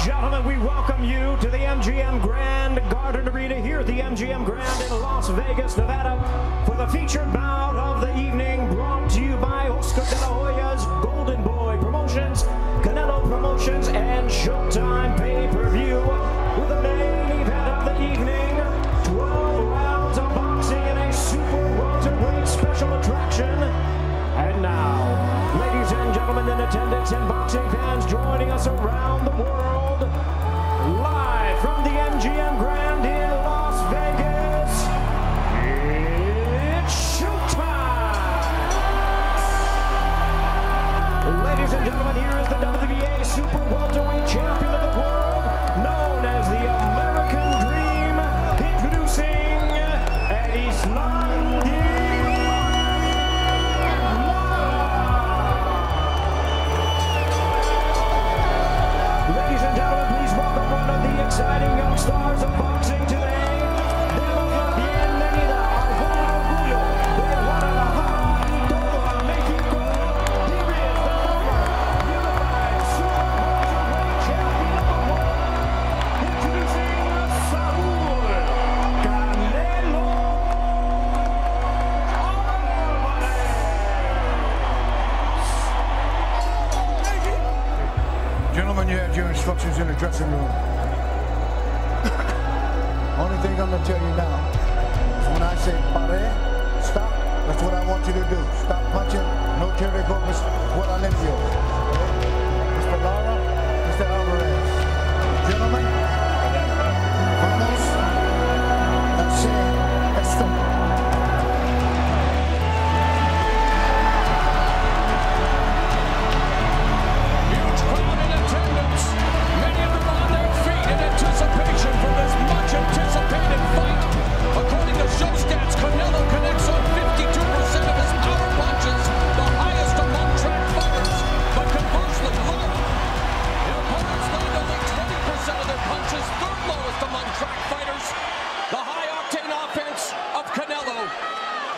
Gentlemen, we welcome you to the MGM Grand Garden Arena here at the MGM Grand in Las Vegas, Nevada, for the featured bout of the evening, brought to you by Oscar de la Hoya's Golden Boy Promotions, Canelo Promotions, and Showtime Pay-Per-View, with the main event of the evening, 12 rounds of boxing in a super welterweight special attraction. And now, ladies and gentlemen in attendance and boxing fans joining us around the world, live from the MGM Grand in Las Vegas, it's showtime! Ladies and gentlemen, here is the WBA Super Welterweight Champion of the world, known as the American Dream, introducing Erislandy Lara. Ladies and gentlemen, please welcome one of the exciting young stars of boxing today. Demos la bienvenida al joven orgullo de Guadalajara, todo México. Here is the former unified super welterweight champion of the world, introducing Saul Canelo Alvarez. Gentlemen, you have your instructions in the dressing room. Only thing I'm going to tell you now is when I say pare, stop, that's what I want you to do. Stop punching, no Terry Gomez, fuera limpio. Mr. Lara, Mr. Alvarez. Gentlemen, vamos a hacer esto. Huge crowd in attendance. Many of them on their feet in anticipation for this much anticipated fight. According to show stats, Canelo connects on 52% of his power punches, the highest among track fighters. But conversely, Lara, the opponents land only 20% of their punches, third lowest among track fighters. The high-octane offense of Canelo,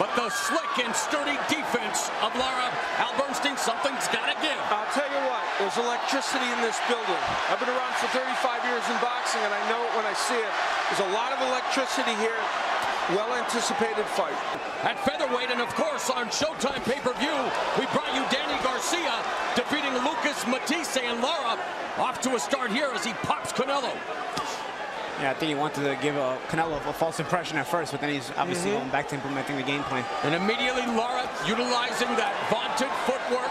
but the slick and sturdy defense of Lara. Al Bernstein, something's got to give. I'll tell you what, there's electricity in this building. I've been around for 35 years in boxing, and I know it when I see it. There's a lot of electricity here. Well-anticipated fight. At featherweight, and of course on Showtime pay-per-view, we brought you Danny Garcia defeating Lucas Matisse, and Lara off to a start here as he pops Canelo. Yeah, I think he wanted to give Canelo a false impression at first, but then he's obviously going back to implementing the game plan. And immediately Lara utilizing that vaunted footwork.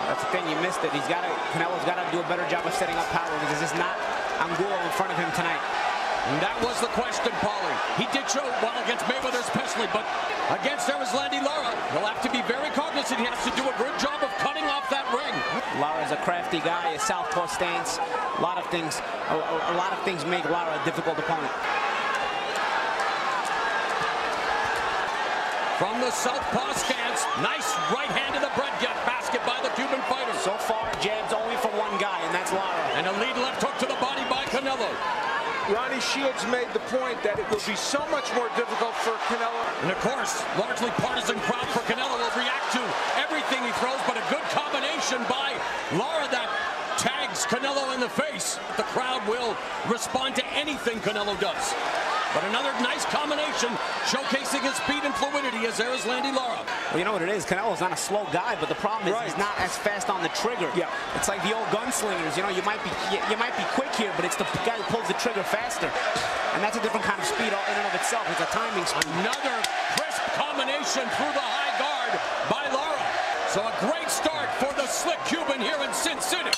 That's the thing, you missed it. Canelo's got to do a better job of setting up power, because there's just not Angulo in front of him tonight. And that was the question, Paulie. He did show well against Mayweather especially, but against Erislandy Lara, he'll have to be very cognizant. He has to do a good job of cutting off that ring. Lara's a crafty guy, a southpaw stance. A lot of things make Lara a difficult opponent. From the southpaw stance, nice right hand to the breadget basket by the Cuban fighter. So far, jabs only from one guy, and that's Lara. And a lead left hook to the body by Canelo. Ronnie Shields made the point that it will be so much more difficult for Canelo. And of course, largely partisan crowd for Canelo will react to everything he throws, but a good combination by Lara that tags Canelo in the face. The crowd will respond to anything Canelo does. But another nice combination, showcasing his speed and fluidity as Erislandy Lara. Well, you know what it is? Canelo's not a slow guy, but the problem is he's not as fast on the trigger. Yeah. It's like the old gunslingers. You know, you might be quick here, but it's the guy who pulls the trigger faster. And that's a different kind of speed in and of itself. It's a timing speed. Another crisp combination through the high guard by Lara. So a great start for the slick Cuban here in Sin City.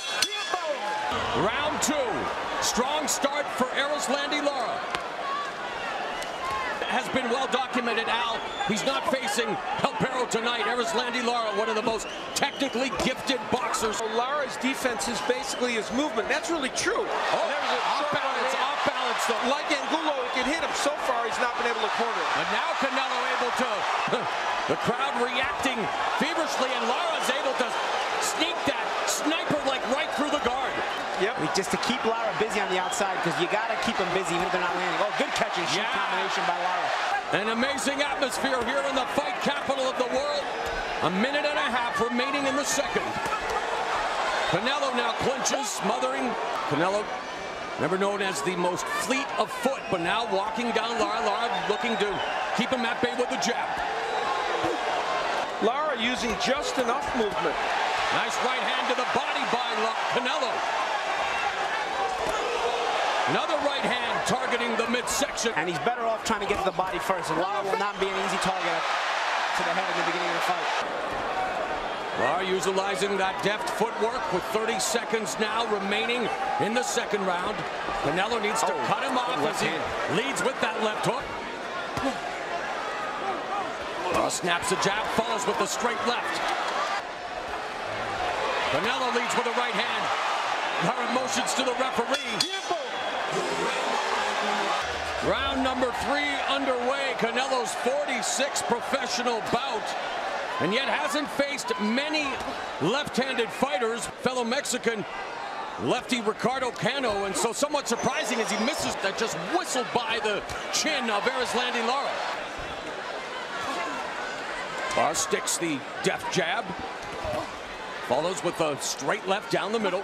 Round two. Strong start for Erislandy Lara. Has been well documented, Al. He's not facing El Perro tonight. Erislandy Lara, one of the most technically gifted boxers. So Lara's defense is basically his movement. That's really true. Oh, off balance though. Like Angulo, he can hit him. So far, he's not been able to corner him. And now Canelo able to, the crowd reacting feverishly, and Lara's able to sneak that sniper like right through the guard. Yep. Just to keep Lara busy on the outside, because you got to keep him busy even if they're not landing. Oh, good catch and shoot combination by Lara. An amazing atmosphere here in the fight capital of the world. A minute and a half remaining in the second. Canelo now clinches, smothering. Canelo, never known as the most fleet of foot, but now walking down Lara. Lara looking to keep him at bay with the jab. Lara using just enough movement. Nice right hand to the body by Canelo. Another right hand targeting the midsection. And he's better off trying to get to the body first. And Lara will not be an easy target to the head in the beginning of the fight. Lara utilizing that deft footwork with 30 seconds now remaining in the second round. Canelo needs to cut him off as he leads with that left hook. Lara snaps a jab, follows with the straight left. Canelo leads with a right hand. Lara motions to the referee. Round number 3 underway. Canelo's 46th professional bout, and yet hasn't faced many left-handed fighters. Fellow Mexican lefty Ricardo Cano, and so somewhat surprising as he misses that just whistled by the chin of Erislandy Lara. Lara sticks the deft jab, follows with a straight left down the middle.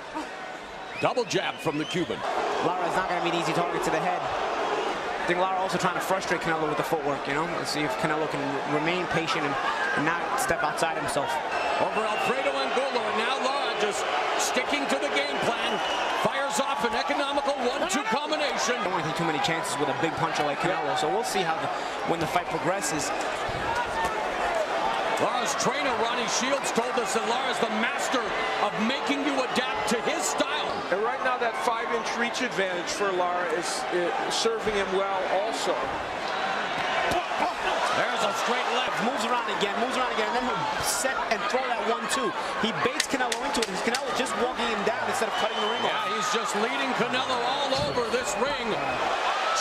Double jab from the Cuban. Lara's not going to be an easy target to the head. I think Lara also trying to frustrate Canelo with the footwork, you know, and see if Canelo can remain patient and not step outside himself. Over Alfredo Angulo, and now Lara just sticking to the game plan. Fires off an economical 1-2 combination. I don't want to take too many chances with a big puncher like Canelo, so we'll see how when the fight progresses. Lara's trainer, Ronnie Shields, told us that Lara's the master of making you adapt to his style. And right now that 5-inch reach advantage for Lara is serving him well also. There's a straight left. Moves around again, and then he'll set and throw that 1-2. He baits Canelo into it, and Canelo just walking him down instead of cutting the ring off. Yeah, he's just leading Canelo all over this ring,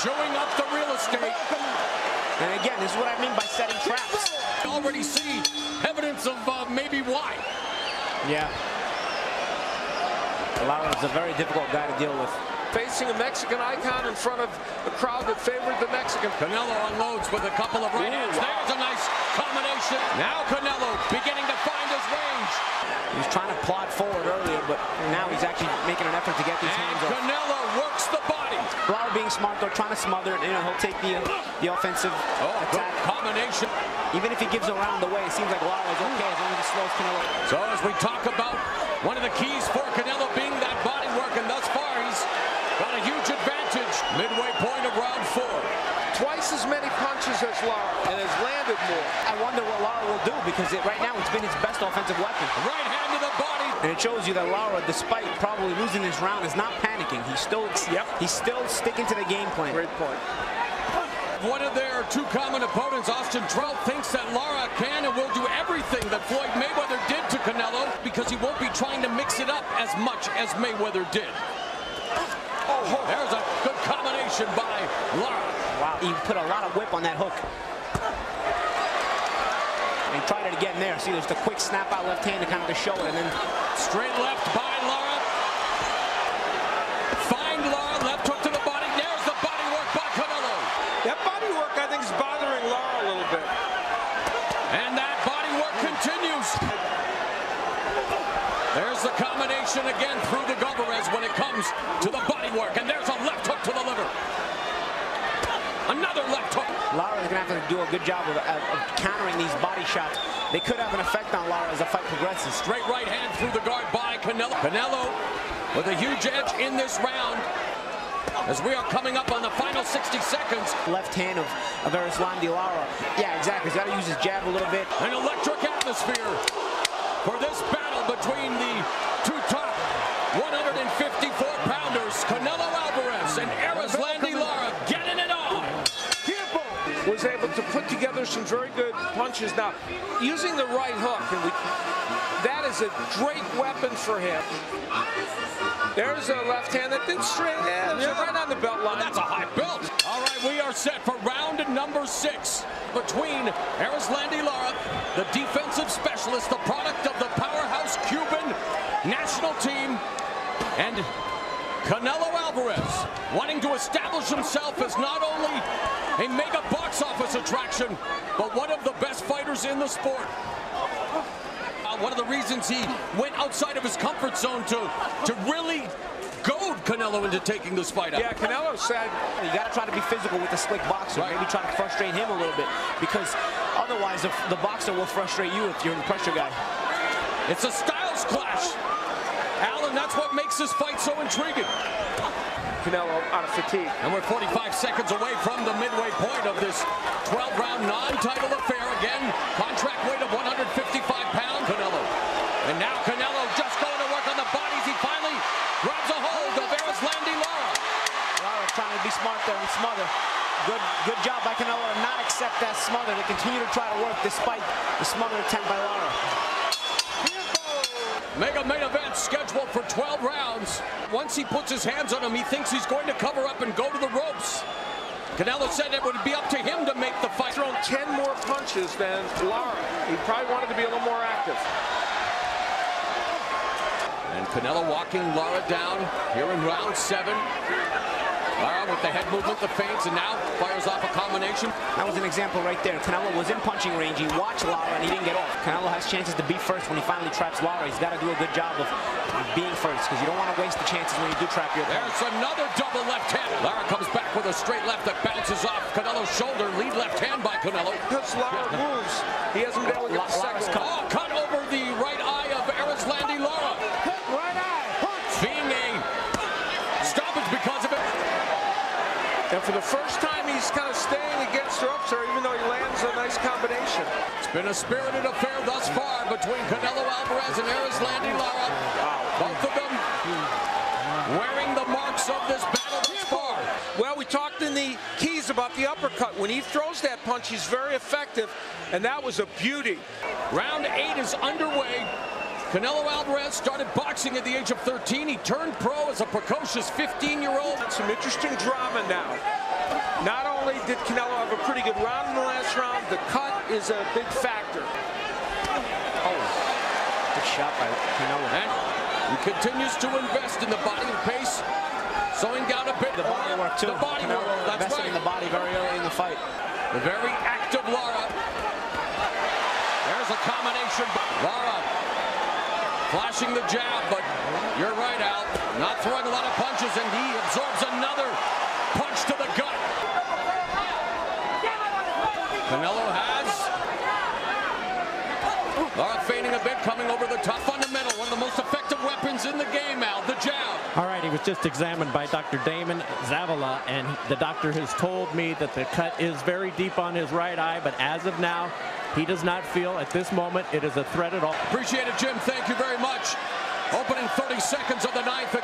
chewing up the real estate. And again, this is what I mean by setting traps. Already see evidence of maybe why. Yeah. Lara is a very difficult guy to deal with. Facing a Mexican icon in front of a crowd that favored the Mexican. Canelo unloads with a couple of right hands. There's a nice combination. Now Canelo beginning to find his range. He was trying to plod forward earlier, but now he's actually making an effort to get these hands off. Canelo works the body. Lara being smart, though, trying to smother it. You know, he'll take the offensive attack. Combination. Even if he gives a round away, it seems like Lara is okay as long as he slows Canelo. So as we talk about one of the keys for Canelo being that body work, and thus far he's got a huge advantage. Midway point of round 4. Twice as many punches as Lara, and has landed more. I wonder what Lara will do, because right now it's been his best offensive weapon. Right hand to the body. And it shows you that Lara, despite probably losing this round, is not panicking. He's still sticking to the game plan. Great point. One of their 2 common opponents, Austin Trout, thinks that Lara can and will do everything that Floyd Mayweather did to Canelo, because he won't be trying to mix it up as much as Mayweather did. There's a good combination by Lara. Wow, he put a lot of whip on that hook. And he tried it again there. See, there's the quick snap out left hand to kind of show it, and then straight left by Lara. Find Lara, left hook to the body. There's the body work by Canelo. That body work, I think, is bothering Lara a little bit. And that body work continues. There's the combination again through the Alvarez when it comes to the body work. And there's a left hook to the liver. Another left hook. Lara's going to have to do a good job of countering these body shots. They could have an effect on Lara as the fight progresses. Straight right hand through the guard by Canelo. Canelo with a huge edge in this round as we are coming up on the final 60 seconds. Left hand of Erislandy Lara. Yeah, exactly. He's got to use his jab a little bit. An electric atmosphere for this battle between the 2 top 154-pounders, Canelo Alvarez and Erislandy Lara, getting it on. Was able to put together some very good punches. Now, using the right hook, and that is a great weapon for him. There's a left hand that didn't straight, right on the belt line. That's a high belt. All right, we are set for round number 6 between Erislandy Lara, the defensive specialist, the product of the powerhouse Cuban national team, and Canelo Alvarez, wanting to establish himself as not only a mega box office attraction, but one of the best fighters in the sport. round. One of the reasons he went outside of his comfort zone to really goad Canelo into taking this fight out. Yeah, Canelo said, you got to try to be physical with the slick boxer. Right. Maybe try to frustrate him a little bit, because otherwise the boxer will frustrate you if you're the pressure guy. It's a styles clash, Alan. That's what makes this fight so intriguing. Canelo out of fatigue. And we're 45 seconds away from the midway point of this 12-round non-title affair. Again, contract weight of 155 pounds, Canelo. And now Canelo just going to work on the bodies. He finally grabs a hold of Erislandy Lara. Lara trying to be smart there and smother. Good job by Canelo to not accept that smother, to continue to try to work despite the smother attempt by Lara. Mega main event scheduled for 12 rounds. Once he puts his hands on him, he thinks he's going to cover up and go to the ropes. Canelo said it would be up to him to make the fight. Thrown 10 more punches than Lara. He probably wanted to be a little more active. And Canelo walking Lara down here in round 7. Lara with the head movement, the feints, and now fires off a combination. That was an example right there. Canelo was in punching range. He watched Lara and he didn't get off. Canelo has chances to be first when he finally traps Lara. He's got to do a good job of being first, because you don't want to waste the chances when you do trap your opponent. There's another double left hand. Lara comes back with a straight left that bounces off Canelo's shoulder. Lead left hand by Canelo. Because Lara moves, he hasn't been able to get the second. Oh, cut over the right eye of Erislandy Lara. Right eye. Being a stoppage because of it. And for the first time, he's kind of staying against the ropes there, even though he lands a nice combination. It's been a spirited affair thus far between Canelo Alvarez and Erislandy Lara. Both of them wearing the marks of this battle thus far. Well, we talked in the keys about the uppercut. When he throws that punch, he's very effective, and that was a beauty. Round 8 is underway. Canelo Alvarez started boxing at the age of 13. He turned pro as a precocious 15-year-old. Some interesting drama now. Not only did Canelo have a pretty good round in the last round, the cut is a big factor. Oh, good shot by Canelo. And he continues to invest in the body and pace, slowing down a bit. The body work too. The body Canelo work, that's invested right. in the body very early in the fight. The very active Lara. There's a combination. Lara flashing the jab, but you're right, Al. Not throwing a lot of punches, and he absorbs another punch to the gut. Canelo has Lara feigning a bit, coming over the top. Fundamental, one of the most effective weapons in the game, Al, the jab. All right, he was just examined by Dr. Damon Zavala, and the doctor has told me that the cut is very deep on his right eye, but as of now, he does not feel at this moment it is a threat at all. Appreciate it, Jim. Thank you very much. Opening 30 seconds of the 9th.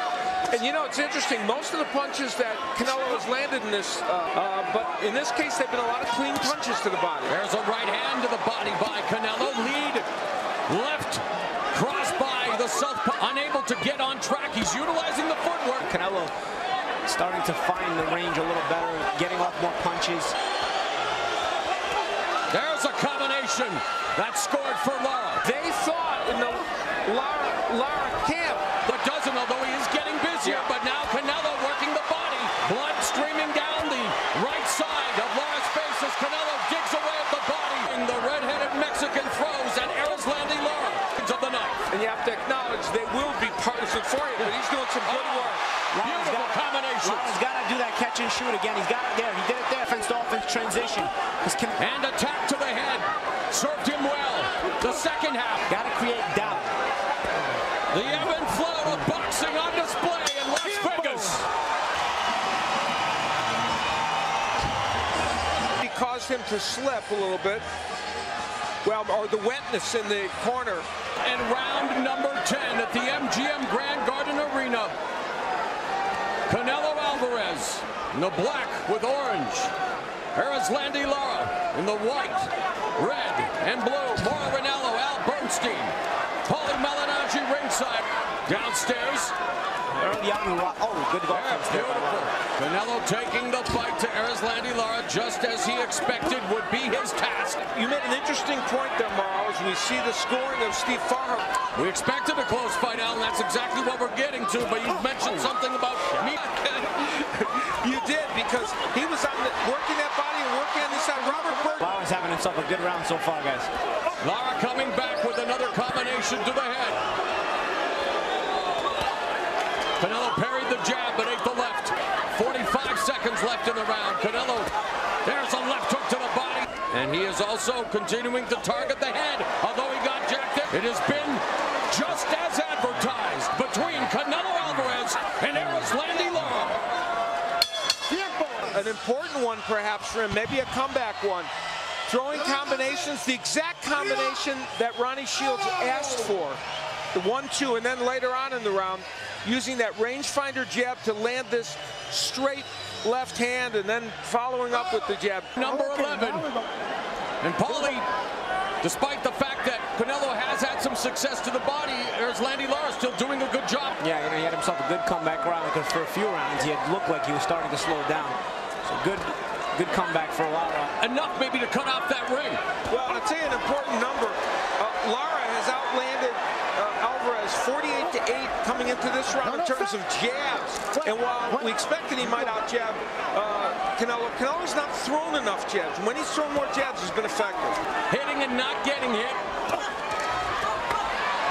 And you know, it's interesting. Most of the punches that Canelo has landed in this, but in this case, they've been a lot of clean punches to the body. There's a right hand to the body by Canelo. Lead left cross by the southpaw. Unable to get on track. He's utilizing the footwork. Canelo starting to find the range a little better, getting off more punches. There's a combination that scored for Lara. They thought in the Lara camp, but doesn't, although he is getting busier. Yeah. But now Canelo working the body. Blood streaming down the right side of Lara's face as Canelo digs away at the body. The red-headed Mexican throws at Erislandy Lara of the night. And you have to acknowledge they will be partisan for you, but he's doing some good work. Beautiful combination. Lara's got to do that catch and shoot again. He's got it there. He did it there. Offense to offense transition. And attack to the head. Served him well. The second half. Got to create doubt. The ebb and flow of boxing on display in Las Vegas. He caused him to slip a little bit. Well, or the wetness in the corner. And round number 10 at the MGM Grand Garden Arena. Canelo Alvarez in the black with orange. Erislandy Lara in the white, red, and blue. Mauro Ranallo, Al Bernstein, Paulie Malignaggi ringside. Downstairs. Early on, good offense there. Beautiful. Canelo taking the fight to Erislandy Lara just as he expected would be his task. You made an interesting point there, Mauro, as we see the scoring of Steve Farham. We expected a close fight, Al, and that's exactly what we're getting to, but you mentioned something about me. You did, because he was on working that body and working on this side. Robert Burke. Lara's having himself a good round so far, guys. Lara coming back with another combination. combination to the head. Canelo parried the jab, but ate the left. 45 seconds left in the round. Canelo, there's a left hook to the body. And he is also continuing to target the head, although he got jacked in. It has been just as advertised between Canelo Alvarez and Erislandy Lara. An important one perhaps for him, maybe a comeback one. Throwing combinations, the exact combination that Ronnie Shields asked for. The 1-2, and then later on in the round, using that rangefinder jab to land this straight left hand, and then following up with the jab. Number 11. And Paulie, despite the fact that Canelo has had some success to the body, Erislandy Lara still doing a good job. Yeah, he had himself a good comeback round, because for a few rounds he had looked like he was starting to slow down. So good comeback for Lara. Enough maybe to cut off that ring. Well, I'll tell you an important number. Lara has outlanded Alvarez 48-8 coming into this round in terms of jabs. And while we expected he might out-jab Canelo's not thrown enough jabs. When he's thrown more jabs, he's been effective. Hitting and not getting hit.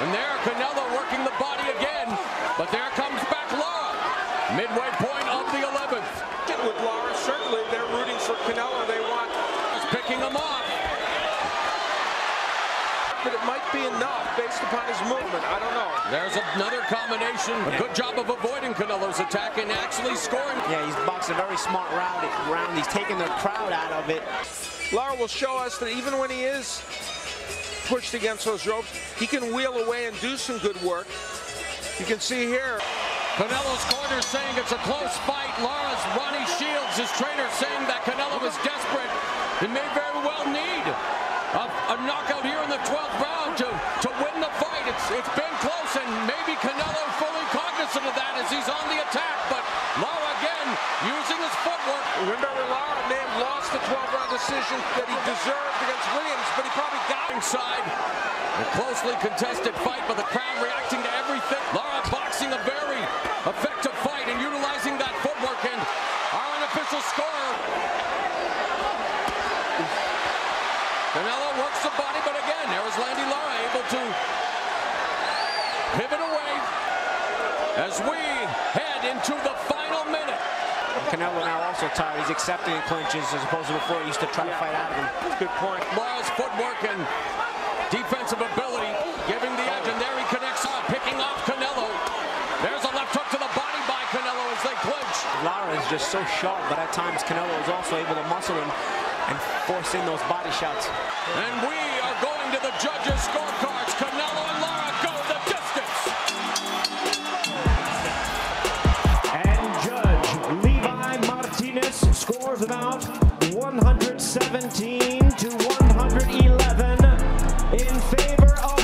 And there, Canelo working the body again. But there comes back Lara. Midway point of the 11th. With Lara, certainly they're rooting for Canelo. They want picking him off. But it might be enough based upon his movement. I don't know. There's another combination. A good job of avoiding Canelo's attack and actually scoring. Yeah, he's boxed a very smart round. He's taking the crowd out of it. Lara will show us that even when he is pushed against those ropes, he can wheel away and do some good work. You can see here. Canelo's corner saying it's a close fight. Lara's Ronnie Shields, his trainer, saying that Canelo is desperate. He may very well need a knockout here in the 12th round to win the fight. It's been close, and maybe Canelo fully cognizant of that as he's on the attack. But Lara again using his footwork. Remember, Lara may have lost the 12-round decision that he deserved against Williams, but he probably got inside. A closely contested fight, but the crowd reacting to everything. Lara boxing a very effective fight and utilizing that footwork, and our unofficial scorer. Canelo works the body, but again, Erislandy Lara able to pivot away as we head into the final minute. Canelo now also tired. He's accepting clinches as opposed to before he used to try to fight out of him. Good point. Lara's footwork and defensive ability giving the edge, and there he connects up, picking off Canelo. There's a left hook to the body by Canelo as they clinch. Lara is just so sharp, but at times Canelo is also able to muscle him and force in those body shots. And we are going to the judges' scorecards. Canelo and Lara go the distance. And Judge Levi Martinez scores about 117 to 111 in favor of